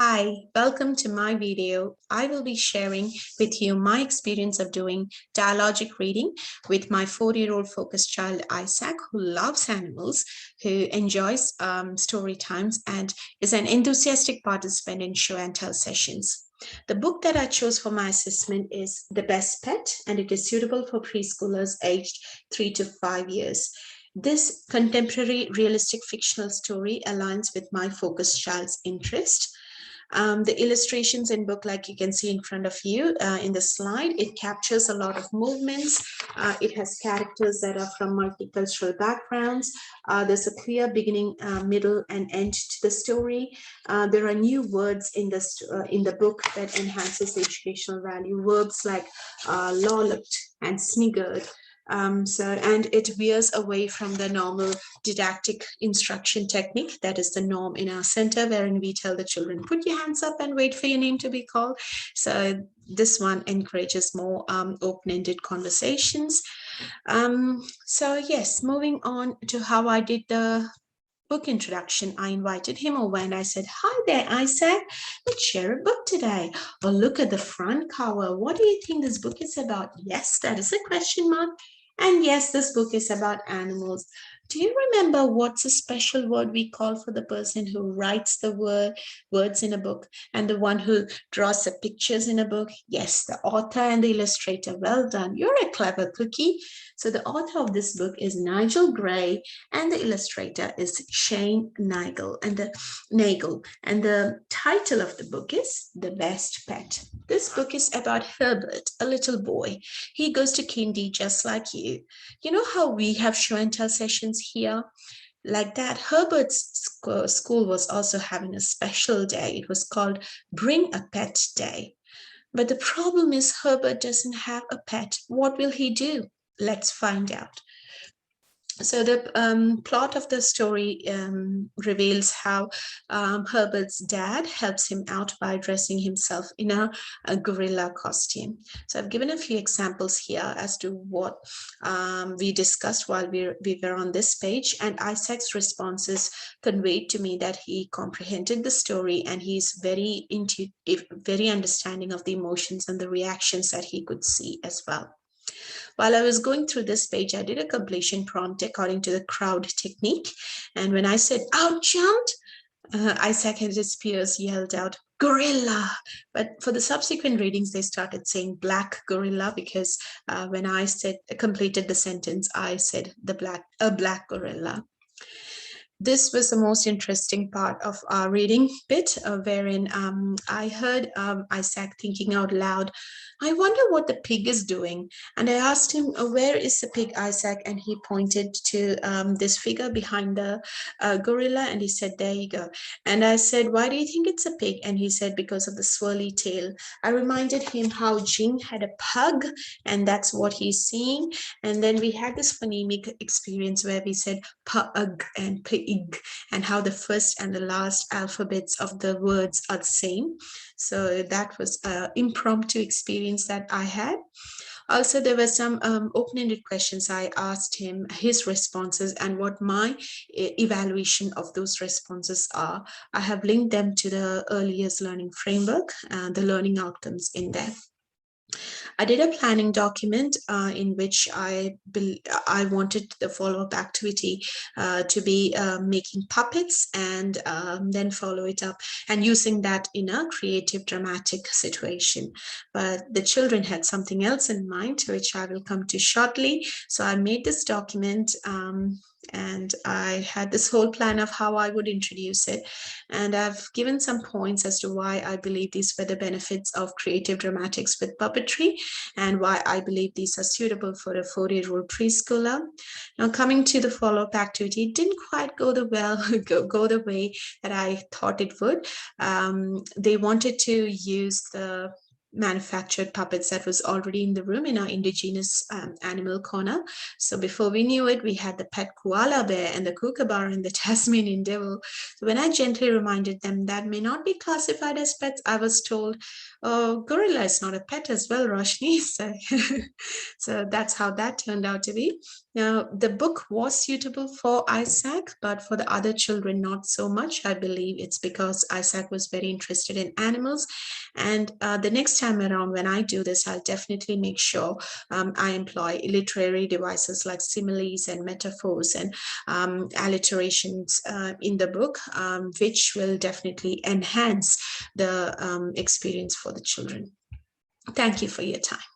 Hi, welcome to my video. I will be sharing with you my experience of doing dialogic reading with my 4-year-old focused child Isaac, who loves animals, who enjoys story times and is an enthusiastic participant in show and tell sessions. The book that I chose for my assessment is The Best Pet, and it is suitable for preschoolers aged 3 to 5 years. This contemporary realistic fictional story aligns with my focused child's interest. The illustrations in book, like you can see in front of you in the slide, it captures a lot of movements. It has characters that are from multicultural backgrounds. There's a clear beginning, middle, and end to the story. There are new words in the book that enhances the educational value. Verbs like lolloped and sniggered. And it veers away from the normal didactic instruction technique that is the norm in our center, wherein we tell the children, put your hands up and wait for your name to be called. So this one encourages more open-ended conversations. So yes, moving on to how I did the book introduction. I invited him over and I said, hi there, Isaac, let's share a book today. Oh, look at the front cover. What do you think this book is about? Yes, that is a question mark. And yes, this book is about animals. Do you remember what's a special word we call for the person who writes the words in a book and the one who draws the pictures in a book? Yes, the author and the illustrator. Well done. You're a clever cookie. So the author of this book is Nigel Gray, and the illustrator is Shane Nagel. And the title of the book is The Best Pet. This book is about Herbert, a little boy. He goes to kindy just like you. You know how we have show and tell sessions here? Like that, Herbert's school was also having a special day. It was called Bring a Pet Day. But the problem is Herbert doesn't have a pet. What will he do? Let's find out. So the plot of the story reveals how Herbert's dad helps him out by dressing himself in a gorilla costume. So I've given a few examples here as to what we discussed while we were on this page, and Isaac's responses conveyed to me that he comprehended the story and he's very understanding of the emotions and the reactions that he could see as well. While I was going through this page, I did a completion prompt according to the crowd technique. And when I said out jumped, Isaac and his peers yelled out, gorilla. But for the subsequent readings, they started saying black gorilla because when I completed the sentence, I said a black gorilla. This was the most interesting part of our reading bit, wherein I heard Isaac thinking out loud, I wonder what the pig is doing. And I asked him, where is the pig, Isaac? And he pointed to this figure behind the gorilla, and he said, there you go. And I said, why do you think it's a pig? And he said, because of the swirly tail. I reminded him how Jing had a pug, and that's what he's seeing. And then we had this phonemic experience where we said pug and pig, and how the first and the last alphabets of the words are the same. So that was an impromptu experience that I had. Also, there were some open-ended questions. I asked him his responses and what my evaluation of those responses are. I have linked them to the Early Years Learning Framework and the learning outcomes in there. I did a planning document in which I wanted the follow-up activity to be making puppets and then follow it up and using that in a creative dramatic situation. But the children had something else in mind, which I will come to shortly. So I made this document and I had this whole plan of how I would introduce it. And I've given some points as to why I believe these were the benefits of creative dramatics with puppetry and why I believe these are suitable for a 4-year-old preschooler. Now, coming to the follow-up activity, it didn't quite go the way that I thought it would. They wanted to use the manufactured puppets that was already in the room in our indigenous animal corner. So before we knew it, we had the pet koala bear and the kookaburra and the Tasmanian devil. So when I gently reminded them that may not be classified as pets, I was told, oh, gorilla is not a pet as well, Roshni. So that's how that turned out to be. Now, the book was suitable for Isaac, but for the other children, not so much. I believe it's because Isaac was very interested in animals. And the next time around, when I do this, I'll definitely make sure I employ literary devices like similes and metaphors and alliterations in the book, which will definitely enhance the experience for the children. Thank you for your time.